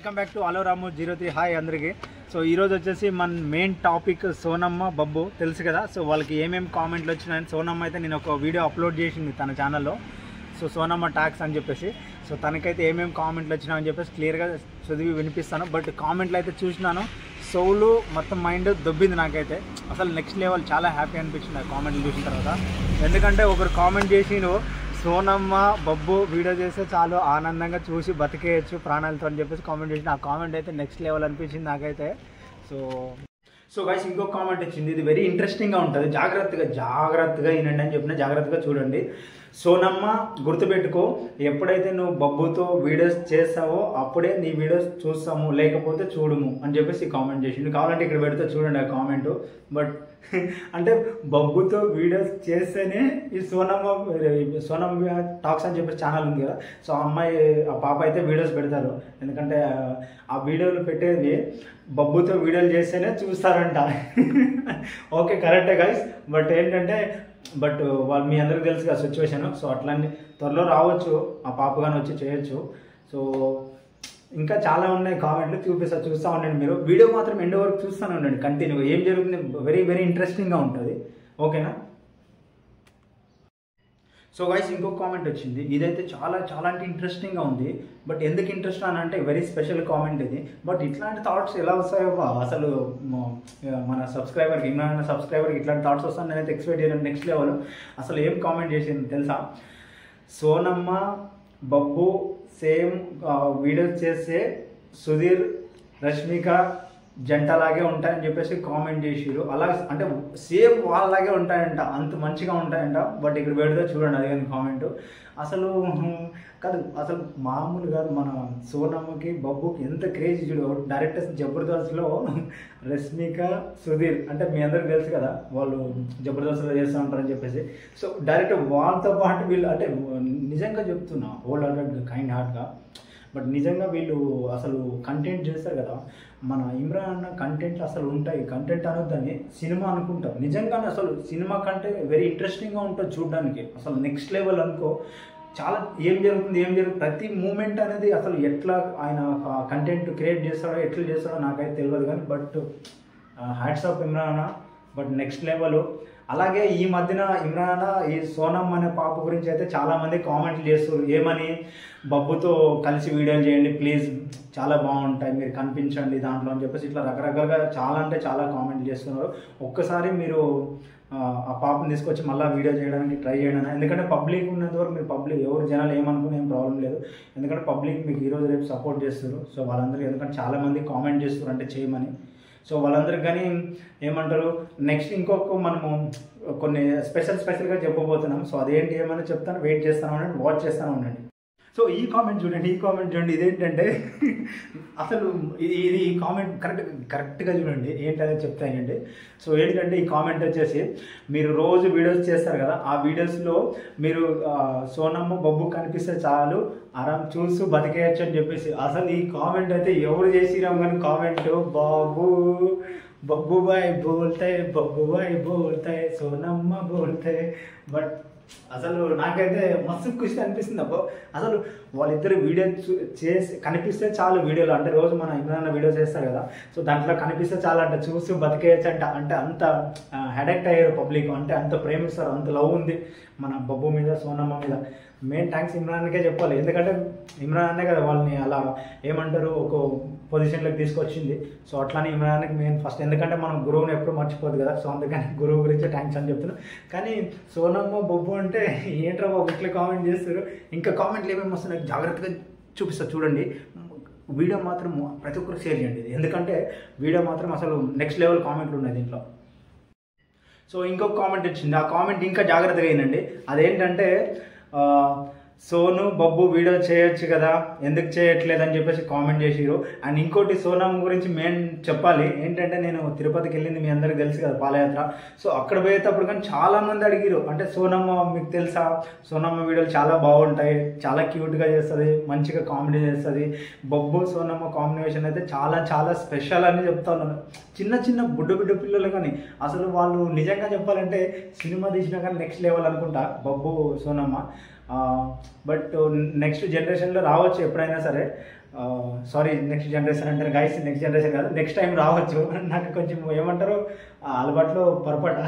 Welcome back to hello Ramu 03 hi అందరికీ. So ఈరోజు వచ్చేసి మన మెయిన్ టాపిక్ సోనమ్మ బబ్బు తెలుసు కదా. సో వాళ్ళకి ఏమేమి కామెంట్లు వచ్చినాయని సోనమ్మ అయితే నేను ఒక వీడియో అప్లోడ్ చేసింది తన ఛానల్లో. సో సోనమ్మ టాక్స్ అని చెప్పేసి సో తనకైతే ఏమేమి కామెంట్లు వచ్చినాయని చెప్పేసి క్లియర్గా చదివి వినిపిస్తాను. బట్ కామెంట్లు అయితే చూసినాను, సోలు మొత్తం మైండ్ దొబ్బింది నాకైతే. అసలు నెక్స్ట్ లెవెల్, చాలా హ్యాపీ అనిపించింది ఆ కామెంట్లు చూసిన తర్వాత. ఎందుకంటే ఒకరు కామెంట్ చేసి సోనమ్మ బబ్బు వీడియో చేస్తే చాలు ఆనందంగా చూసి బతికేయచ్చు ప్రాణాలతో అని చెప్పేసి కామెంట్ చేసిన. ఆ కామెంట్ అయితే నెక్స్ట్ లెవెల్ అనిపించింది నాకైతే. సో గైస్ ఇంకొక కామెంట్ వచ్చింది, ఇది వెరీ ఇంట్రెస్టింగ్గా ఉంటుంది, జాగ్రత్తగా వినండి అని చెప్పిన, జాగ్రత్తగా చూడండి. సోనమ్మ గుర్తుపెట్టుకో, ఎప్పుడైతే నువ్వు బబ్బుతో వీడియోస్ చేస్తావో అప్పుడే నీ వీడియోస్ చూస్తాము, లేకపోతే చూడము అని చెప్పేసి కామెంట్ చేసిండు. కావాలంటే ఇక్కడ పెడితే చూడండి ఆ కామెంట్. బట్ అంటే బబ్బుతో వీడియోస్ చేస్తేనే ఈ సోనమ్మ టాక్స్ అని చెప్పేసి ఛానల్ ఉంది కదా. సో ఆ పాప అయితే వీడియోస్ పెడతారు, ఎందుకంటే ఆ వీడియోలు పెట్టేది బబ్బుతో వీడియోలు చేస్తేనే చూస్తారంట. ఓకే, కరెక్టే గైస్. బట్ ఏంటంటే వాళ్ళు మీ అందరికీ తెలుసు కదా సిచ్యువేషన్. సో అట్లాంటి త్వరలో రావచ్చు, ఆ పాప కానీ వచ్చి చేయొచ్చు. సో ఇంకా చాలా ఉన్నాయి కామెంట్లు, చూస్తూ ఉండండి. మీరు వీడియో మాత్రం ఎండ్ వరకు చూస్తూనే ఉండండి, కంటిన్యూ ఏం జరుగుతుంది, వెరీ ఇంట్రెస్టింగ్గా ఉంటుంది. ఓకేనా? సో గైస్ ఇంకొక కామెంట్ వచ్చింది, ఇదైతే చాలా అంటే ఇంట్రెస్టింగ్గా ఉంది. బట్ ఎందుకు ఇంట్రెస్ట్ అని అంటే వెరీ స్పెషల్ కామెంట్ ఇది. బట్ ఇట్లాంటి థాట్స్ ఎలా వస్తాయో అసలు మన సబ్స్క్రైబర్కి ఇట్లాంటి థాట్స్ వస్తాను నేనైతే ఎక్స్పెక్ట్ చేయను. నెక్స్ట్ లెవెల్ అసలు ఏం కామెంట్ చేసింది తెలుసా? సోనమ్మ బబ్బు సేమ్ వీడియోస్ చేస్తే సుధీర్ రష్మిక జంటలాగే ఉంటాయని చెప్పేసి కామెంట్ చేసిరు. అలా అంటే సేమ్ వాళ్ళలాగే ఉంటాయంట, అంత మంచిగా ఉంటాయంట. బట్ ఇక్కడ పెడితే చూడండి అదే కామెంట్. అసలు అసలు మామూలు కాదు, మన సోనమ్మకి బబ్బుకి ఎంత క్రేజ్ చూడు. డైరెక్టర్స్ జబర్దస్త్లో రష్మిక సుధీర్ అంటే మీ అందరికి తెలుసు కదా, వాళ్ళు జబర్దస్త్లో చేస్తూ ఉంటారని చెప్పేసి. సో డైరెక్ట్ వాళ్ళతో పాటు వీళ్ళు అంటే నిజంగా చెప్తున్నా హోల్ హార్టెడ్ కైండ్ హార్ట్గా, బట్ నిజంగా వీళ్ళు అసలు కంటెంట్ చేస్తారు కదా. మన ఇమ్రాన్ అన్న కంటెంట్ అసలు ఉంటాయి, కంటెంట్ అనొద్దని సినిమా అనుకుంటాం. నిజంగానే అసలు సినిమా కంటే వెరీ ఇంట్రెస్టింగ్గా ఉంటుంది చూడడానికి. అసలు నెక్స్ట్ లెవెల్ అనుకో. చాలా ఏం జరుగుతుంది ప్రతి మూమెంట్ అనేది అసలు ఎట్లా ఆయన కంటెంట్ క్రియేట్ చేస్తాడో ఎట్లా చేస్తాడో నాకైతే తెలియదు కానీ, బట్ హ్యాట్స్ ఆఫ్ ఇమ్రాన్ అన్న. But next level. అలాగే ఈ మధ్యన ఇమ్రాన్ ఈ సోనమ్ అనే పాప గురించి అయితే చాలామంది కామెంట్లు చేస్తారు, ఏమని బబ్బుతో కలిసి వీడియోలు చేయండి ప్లీజ్, చాలా బాగుంటాయి, మీరు కనిపించండి దాంట్లో అని చెప్పేసి ఇట్లా రకరకాలుగా చాలా కామెంట్లు చేస్తున్నారు. ఒక్కసారి మీరు ఆ పాపను తీసుకొచ్చి మళ్ళీ వీడియో చేయడానికి ట్రై చేయండి. ఎందుకంటే పబ్లిక్ ఉన్నంత వరకు మీరు పబ్లిక్ ఎవరు జనాలు ఏమనుకునే ఏం ప్రాబ్లం లేదు, ఎందుకంటే పబ్లిక్ మీకు ఈరోజు రేపు సపోర్ట్ చేస్తారు. సో వాళ్ళందరికీ ఎందుకంటే చాలామంది కామెంట్ చేస్తారు అంటే చేయమని. సో వాళ్ళందరికి కానీ ఏమంటారు, నెక్స్ట్ ఇంకొక మనము కొన్ని స్పెషల్గా చెప్పబోతున్నాం. సో అదేంటి ఏమైనా చెప్తాను, వెయిట్ చేస్తాను ఉండండి, వాచ్ చేస్తాను ఉండండి. సో ఈ కామెంట్ చూడండి, ఇదేంటంటే అసలు ఇది ఈ కామెంట్ కరెక్ట్గా చూడండి, ఏంటనేది చెప్తానండి. సో ఏంటంటే ఈ కామెంట్ వచ్చేసి, మీరు రోజు వీడియోస్ చేస్తారు కదా, ఆ వీడియోస్లో మీరు సోనమ్మ బబ్బు కనిపిస్తే చాలు ఆరామ్ చూస్తూ బతికేయచ్చు అని చెప్పేసి. అసలు ఈ కామెంట్ అయితే ఎవరు చేసినాం కానీ comment, Babbu bye బోల్తాయి Sonamma బోల్తాయి. But అసలు నాకైతే మస్తు ఖుషి అనిపిస్తుంది. అసలు వాళ్ళిద్దరు వీడియో కనిపిస్తే చాలు వీడియోలో, అంటే రోజు మన ఇమ్రాన్ వీడియో చేస్తారు కదా, సో దాంట్లో కనిపిస్తే చాలు అంటే చూసి బతికేయచ్చు అంటే అంత అడిక్ట్ అయ్యారు పబ్లిక్, అంటే అంత ప్రేమిస్తారు, అంత లవ్ ఉంది మన బబ్బు మీద సోనమ్మ మీద. మెయిన్ థ్యాంక్స్ ఇమ్రాన్కే చెప్పాలి, ఎందుకంటే ఇమ్రాన్ అనే కదా వాళ్ళని అలా ఏమంటారు ఒక పొజిషన్లోకి తీసుకొచ్చింది. సో అట్లానే ఇమ్రాన్కి మెయిన్ ఫస్ట్, ఎందుకంటే మనం గురువుని ఎప్పుడు మర్చిపోదు కదా. సో అందుకని గురువు గురించి థ్యాంక్స్ అని చెప్తున్నాను. కానీ సోనమ్మ బొబ్బు అంటే ఏంట్రా బాబు ఇట్లా కామెంట్ చేస్తారు. ఇంకా కామెంట్లు ఏమేమి వస్తున్నాయి జాగ్రత్తగా చూపిస్తారు చూడండి. వీడియో మాత్రం ప్రతి ఒక్కరు షేర్ చేయండి, ఎందుకంటే వీడియో మాత్రం అసలు నెక్స్ట్ లెవెల్ కామెంట్లు ఉన్నాయి దీంట్లో. సో ఇంకొక కామెంట్ వచ్చింది, ఆ కామెంట్ ఇంకా జాగ్రత్తగా అయినండి. అదేంటంటే సోను బబ్బు వీడియో చేయొచ్చు కదా, ఎందుకు చేయట్లేదు అని చెప్పేసి కామెంట్ చేసిరు. అండ్ ఇంకోటి సోనమ్మ గురించి మెయిన్ చెప్పాలి ఏంటంటే, నేను తిరుపతికి వెళ్ళింది మీ అందరికీ తెలుసు కదా పాదయాత్ర. సో అక్కడ పోయేటప్పుడు కానీ చాలామంది అడిగిరు, అంటే సోనమ్మ మీకు తెలుసా, సోనమ్మ వీడియోలు చాలా బాగుంటాయి, చాలా క్యూట్గా చేస్తుంది, మంచిగా కామెడీ చేస్తుంది, బబ్బు సోనమ్మ కాంబినేషన్ అయితే చాలా స్పెషల్ అని చెప్తా ఉన్నాను. చిన్న బుడ్డ పిల్లలు కానీ అసలు వాళ్ళు నిజంగా చెప్పాలంటే సినిమా తీసినా కానీ నెక్స్ట్ లెవెల్ అనుకుంటా బబ్బు సోనమ్మ. బట్ నెక్స్ట్ జనరేషన్లో రావచ్చు ఎప్పుడైనా సరే. సారీ నెక్స్ట్ జనరేషన్ అంటారు గైస్, నెక్స్ట్ జనరేషన్ కాదు, నెక్స్ట్ టైం రావచ్చు. నాకు కొంచెం ఏమంటారు అలవాట్లో పొరపాటు,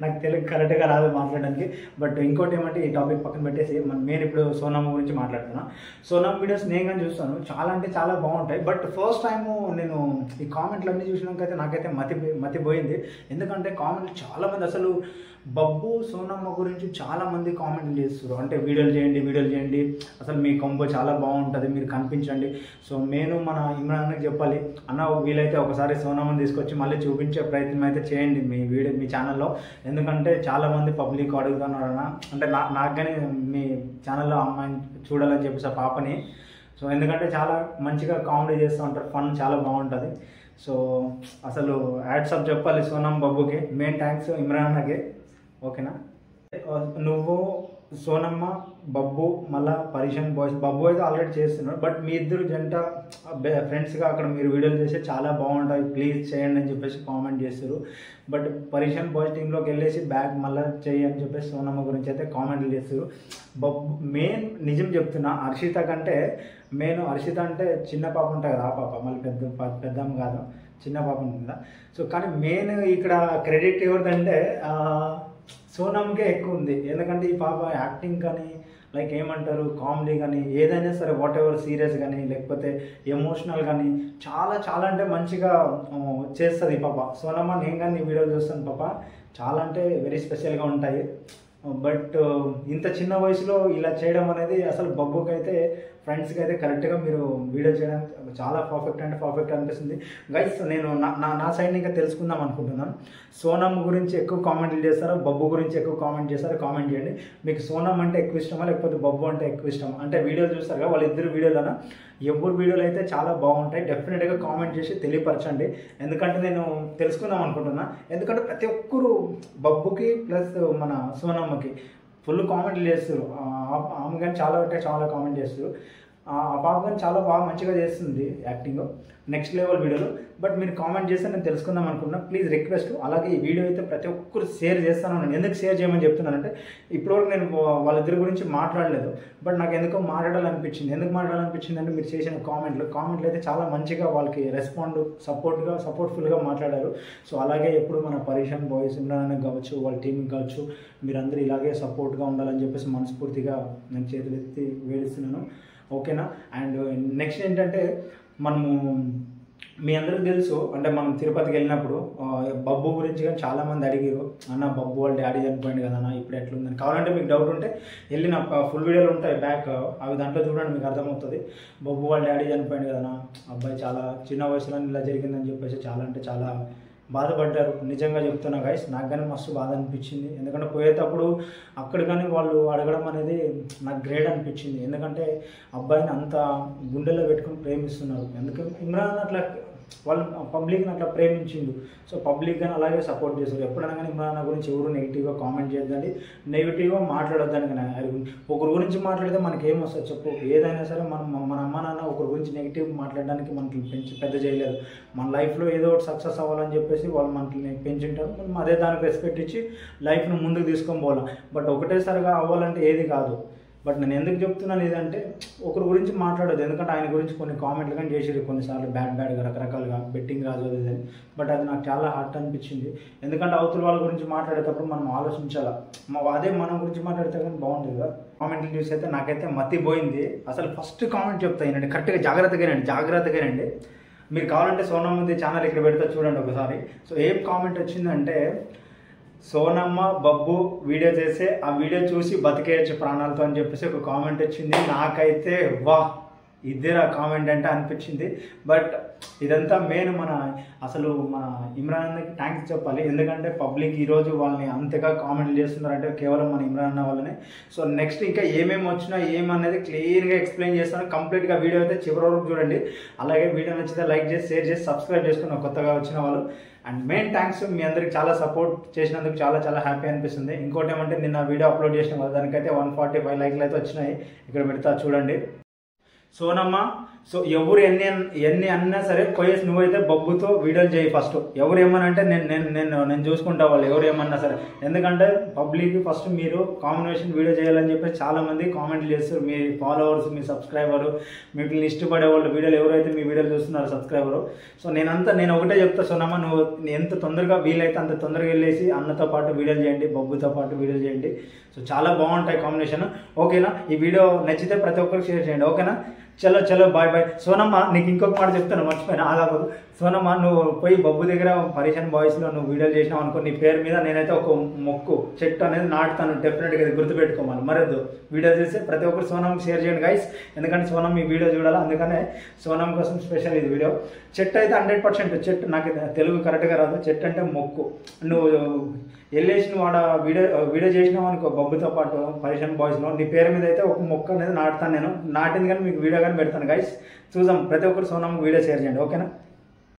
నాకు తెలుగు కరెక్ట్గా రాదు మాట్లాడడానికి. బట్ ఇంకోటి ఏమంటే ఈ టాపిక్ పక్కన పెట్టేసి నేను ఇప్పుడు సోనమ్ గురించి మాట్లాడుతున్నాను. సోనమ్ వీడియోస్ నేను కానీ చూస్తాను, చాలా అంటే చాలా బాగుంటాయి. బట్ ఫస్ట్ టైము నేను ఈ కామెంట్లు అన్నీ చూసినాకైతే నాకైతే మతిపోయింది. ఎందుకంటే కామెంట్లు చాలామంది అసలు బబ్బు సోనమ్మ గురించి చాలామంది కామెంట్లు చేస్తారు. అంటే వీడియోలు చేయండి, అసలు మీ కొంబో చాలా బాగుంటుంది, మీరు కనిపించండి. సో నేను మన ఇమ్రాన్కి చెప్పాలి, అన్న వీలైతే ఒకసారి సోనమ్మని తీసుకొచ్చి మళ్ళీ చూపించే ప్రయత్నం అయితే చేయండి మీ ఛానల్లో. ఎందుకంటే చాలామంది పబ్లిక్ అడుగుతున్నారు అన్న, అంటే నాకు కానీ మీ ఛానల్లో అమ్మాయిని చూడాలని చెప్పేసి ఆ పాపని. సో ఎందుకంటే చాలా మంచిగా కామెడీ చేస్తూ ఉంటారు, ఫన్ చాలా బాగుంటుంది. సో అసలు యాడ్సప్ చెప్పాలి సోనమ్ బబ్బుకి, మెయిన్ థ్యాంక్స్ ఇమ్రాన్ అన్నకి. ఓకేనా, నువ్వు సోనమ్మ బబ్బు మళ్ళీ పరేషన్ బాయ్స్, బబ్బు అయితే ఆల్రెడీ చేస్తున్నాడు. బట్ మీ ఇద్దరు జంట ఫ్రెండ్స్గా అక్కడ మీరు వీడియోలు చేస్తే చాలా బాగుంటాయి, ప్లీజ్ చేయండి అని చెప్పేసి కామెంట్ చేస్తారు. బట్ పరేషన్ బాయ్స్ టీంలోకి వెళ్ళేసి బ్యాక్ మళ్ళీ చేయి అని చెప్పేసి సోనమ్మ గురించి అయితే కామెంట్లు చేస్తారు. బబ్బు మెయిన్ నిజం చెప్తున్నా, హర్షిత కంటే మెయిన్ హర్షిత అంటే చిన్న పాప ఉంటుంది కదా, ఆ పాప మళ్ళీ పెద్దమ్మ కాదు, చిన్న పాప ఉంటుందా. సో కానీ మెయిన్ ఇక్కడ క్రెడిట్ ఎవరిదంటే సోనమ్కే ఎక్కువ ఉంది. ఎందుకంటే ఈ పాప యాక్టింగ్ కానీ లైక్ ఏమంటారు కామెడీ కానీ ఏదైనా సరే వాట్ ఎవర్ సీరియస్ కానీ లేకపోతే ఎమోషనల్ కానీ చాలా అంటే మంచిగా చేస్తుంది ఈ పాప. సోనమ్మ నేను కానీ వీడియోలు చూస్తాను పాప, చాలా అంటే వెరీ స్పెషల్గా ఉంటాయి. బట్ ఇంత చిన్న వయసులో ఇలా చేయడం అనేది అసలు బబ్బుకి అయితే ఫ్రెండ్స్కి అయితే కరెక్ట్గా మీరు వీడియో చేయడానికి చాలా పర్ఫెక్ట్ అనిపిస్తుంది. గైస్ నేను నా సైడ్ ఇంకా తెలుసుకుందాం అనుకుంటున్నాను. సోనమ్ గురించి ఎక్కువ కామెంట్లు చేస్తారా, బబ్బు గురించి ఎక్కువ కామెంట్ చేస్తారా, కామెంట్ చేయండి. మీకు సోనమ్ అంటే ఎక్కువ ఇష్టమా లేకపోతే బబ్బు అంటే ఎక్కువ ఇష్టమా? అంటే వీడియోలు చూస్తారు కదా, వాళ్ళిద్దరు వీడియోలైనా ఎవరి వీడియోలు అయితే చాలా బాగుంటాయి, డెఫినెట్గా కామెంట్ చేసి తెలియపరచండి. ఎందుకంటే నేను తెలుసుకుందాం అనుకుంటున్నా. ఎందుకంటే ప్రతి ఒక్కరు బబ్బుకి ప్లస్ మన సోనమ్మకి ఫుల్ కామెంట్లు చేస్తారు. ఆమె కానీ చాలా అంటే చాలా కామెంట్ చేస్తారు. ఆ పాప కానీ చాలా బాగా మంచిగా చేస్తుంది యాక్టింగ్, నెక్స్ట్ లెవెల్ వీడియోలు. బట్ మీరు కామెంట్ చేస్తే నేను తెలుసుకుందాం అనుకున్నా. ప్లీజ్ రిక్వెస్ట్, అలాగే ఈ వీడియో అయితే ప్రతి ఒక్కరు షేర్ చేస్తాను. నేను ఎందుకు షేర్ చేయమని చెప్తున్నానంటే ఇప్పటివరకు నేను వాళ్ళిద్దరి గురించి మాట్లాడలేదు, బట్ నాకు ఎందుకో మాట్లాడాలనిపించింది. ఎందుకు మాట్లాడాలనిపించింది అంటే మీరు చేసిన కామెంట్లు అయితే చాలా మంచిగా వాళ్ళకి సపోర్ట్ఫుల్గా మాట్లాడారు. సో అలాగే ఎప్పుడు మన పరేషన్ బాయ్స్ ఇమ్రాన్కి కావచ్చు, వాళ్ళ టీంకి కావచ్చు, మీరందరూ ఇలాగే సపోర్ట్గా ఉండాలని చెప్పేసి మనస్ఫూర్తిగా నేను చేతులెత్తి వేడిస్తున్నాను. ఓకేనా. అండ్ నెక్స్ట్ ఏంటంటే మనము మీ అందరికీ తెలుసు, అంటే మనం తిరుపతికి వెళ్ళినప్పుడు బబ్బు గురించి కానీ చాలామంది అడిగారు, అన్న బబ్బు వాళ్ళ డాడీ చనిపోయింది కదన్నా ఇప్పుడు ఎట్లుందని. కావాలంటే మీకు డౌట్ ఉంటే వెళ్ళిన ఫుల్ వీడియోలు ఉంటాయి బ్యాక్, అవి దాంట్లో చూడండి మీకు అర్థమవుతుంది. బబ్బు వాళ్ళ డాడీ చనిపోయింది కదన్నా, అబ్బాయి చాలా చిన్న వయసులో ఇలా జరిగిందని చెప్పేసి చాలా అంటే చాలా బాధపడ్డారు. నిజంగా చెప్తున్నా గైస్, నాకు కానీ మస్తు బాధ అనిపించింది. ఎందుకంటే పోయేటప్పుడు అక్కడ కానీ వాళ్ళు అడగడం అనేది నాకు గ్రేట్ అనిపించింది. ఎందుకంటే అబ్బాయిని అంత గుండెల్లో పెట్టుకుని ప్రేమిస్తున్నారు. ఎందుకంటే ఇమ్రాన్ అట్లా వాళ్ళు పబ్లిక్ని అట్లా ప్రేమించిండు. సో పబ్లిక్ కానీ అలాగే సపోర్ట్ చేస్తారు. ఎప్పుడైనా కానీ ఇమ్రాన్ గురించి ఎవరు నెగిటివ్గా కామెంట్ చేయొద్దండి, నెగిటివ్గా మాట్లాడొద్దని. కానీ ఒకరి గురించి మాట్లాడితే మనకి ఏమొస్తుంది చెప్పు? ఏదైనా సరే మన అమ్మ నాన్న ఒకరి గురించి నెగిటివ్ మాట్లాడడానికి మనకి పెద్ద చేయలేదు. మన లైఫ్లో ఏదో ఒకటి సక్సెస్ అవ్వాలని చెప్పేసి వాళ్ళు మనకి పెంచుంటారు. మనం అదే దానికి రెస్పెక్ట్ ఇచ్చి లైఫ్ను ముందుకు తీసుకొని పోవాలి. బట్ ఒకటేసారిగా అవ్వాలంటే ఏది కాదు. బట్ నేను ఎందుకు చెప్తున్నాను ఇదంటే ఒకరి గురించి మాట్లాడదు. ఎందుకంటే ఆయన గురించి కొన్ని కామెంట్లు కానీ చేసేది కొన్నిసార్లు బ్యాడ్గా రకరకాలుగా బెట్టింగ్ రాజు అని. బట్ అది నాకు చాలా హార్ట్ అనిపించింది. ఎందుకంటే అవతల వాళ్ళ గురించి మాట్లాడేటప్పుడు మనం ఆలోచించాలా, అదే మన గురించి మాట్లాడితే కానీ బాగుంటుంది కదా. కామెంట్లు చూసి అయితే నాకైతే మతిపోయింది. అసలు ఫస్ట్ కామెంట్ చెప్తానండి, కరెక్ట్గా జాగ్రత్తగానండి. మీరు కావాలంటే సోనమ్మ ఛానల్ ఇక్కడ పెడితే చూడండి ఒకసారి. సో ఏం కామెంట్ వచ్చిందంటే, సోనమ్మ బబ్బు వీడియో చేస్తే ఆ వీడియో చూసి బతికేయచ్చు ప్రాణాలతో అని చెప్పేసి ఒక కామెంట్ వచ్చింది. నాకైతే వా ఇద్దరు ఆ కామెంట్ అంటే అనిపించింది. బట్ ఇదంతా మెయిన్ అసలు మన ఇమ్రాన్కి థ్యాంక్స్ చెప్పాలి. ఎందుకంటే పబ్లిక్ ఈరోజు వాళ్ళని అంతగా కామెంట్లు చేస్తున్నారంటే కేవలం మన ఇమ్రాన్ అన్న వాళ్ళనే. సో నెక్స్ట్ ఇంకా ఏమేమి వచ్చినా ఏమనేది క్లియర్గా ఎక్స్ప్లెయిన్ చేస్తాను. కంప్లీట్గా వీడియో అయితే చివరి వరకు చూడండి. అలాగే వీడియో నచ్చితే లైక్ చేసి షేర్ చేసి సబ్స్క్రైబ్ చేసుకున్న కొత్తగా వచ్చిన వాళ్ళు. అండ్ మెయిన్ థ్యాంక్స్, మీ అందరికి చాలా సపోర్ట్ చేసినందుకు చాలా హ్యాపీ అనిపిస్తుంది. ఇంకోటి ఏమంటే నిన్న వీడియో అప్లోడ్ చేసిన దానికైతే 145 లైక్లు అయితే వచ్చినాయి. ఇక్కడ పెడతా చూడండి. సోనమ్మ, సో ఎవరు ఎన్ని అన్నా సరే పోయేసి నువ్వైతే బొబ్బుతో వీడియోలు చేయి ఫస్ట్. ఎవరు ఏమనంటే నేను చూసుకుంటా వాళ్ళు ఎవరు ఏమన్నా సరే. ఎందుకంటే పబ్లిక్ ఫస్ట్ మీరు కాంబినేషన్ వీడియో చేయాలని చెప్పి చాలామంది కామెంట్లు చేస్తారు. మీ ఫాలోవర్స్, మీ సబ్స్క్రైబరు, మీకు ఇష్టపడే వాళ్ళు వీడియోలు ఎవరైతే మీ వీడియోలు చూస్తున్నారో సబ్స్క్రైబరు. సో నేను ఒకటే చెప్తా సోనమ్మ, నువ్వు ఎంత తొందరగా వీలైతే అంత తొందరగా వెళ్ళేసి అన్నతో పాటు వీడియోలు చేయండి, బొబ్బుతో పాటు వీడియోలు చేయండి. సో చాలా బాగుంటాయి కాంబినేషన్. ఓకేనా? ఈ వీడియో నచ్చితే ప్రతి ఒక్కరికి షేర్ చేయండి. ఓకేనా? చలో బాయ్ బాయ్. సోనమ్మ, నీకు ఇంకొక మాట చెప్తాను, మర్చిపోయినా, ఆగాదు. సోనమ్మ, నువ్వు పోయి బొబ్బు దగ్గర పరేషన్ బాయ్స్లో నువ్వు వీడియోలు చేసినావు అనుకో, నీ పేరు మీద నేనైతే ఒక మొక్కు చెట్టు అనేది నాటుతాను. డెఫినెట్గా ఇది గుర్తుపెట్టుకోవాలి. మరొద్దు వీడియో చేసి ప్రతి ఒక్కరు సోనమ్కి షేర్ చేయండి గైస్. ఎందుకంటే సోనమ్ ఈ వీడియో చూడాలి, అందుకనే సోనమ్ కోసం స్పెషల్ ఇది వీడియో. చెట్టు అయితే 100% చెట్టు, నాకు తెలుగు కరెక్ట్గా రాదు. చెట్టు అంటే మొక్కు. నువ్వు వెళ్ళేసి నువ్వు ఆడ వీడియో చేసినావు అనుకో బొబ్బుతో పాటు పరేషన్ బాయ్స్లో, నీ పేరు మీద అయితే ఒక మొక్క అనేది నాటుతాను. నేను నాటింది కానీ మీకు వీడియో కానీ పెడతాను గైస్. చూద్దాం, ప్రతి ఒక్కరు సోనమ్కి వీడియో షేర్ చేయండి. ఓకేనా?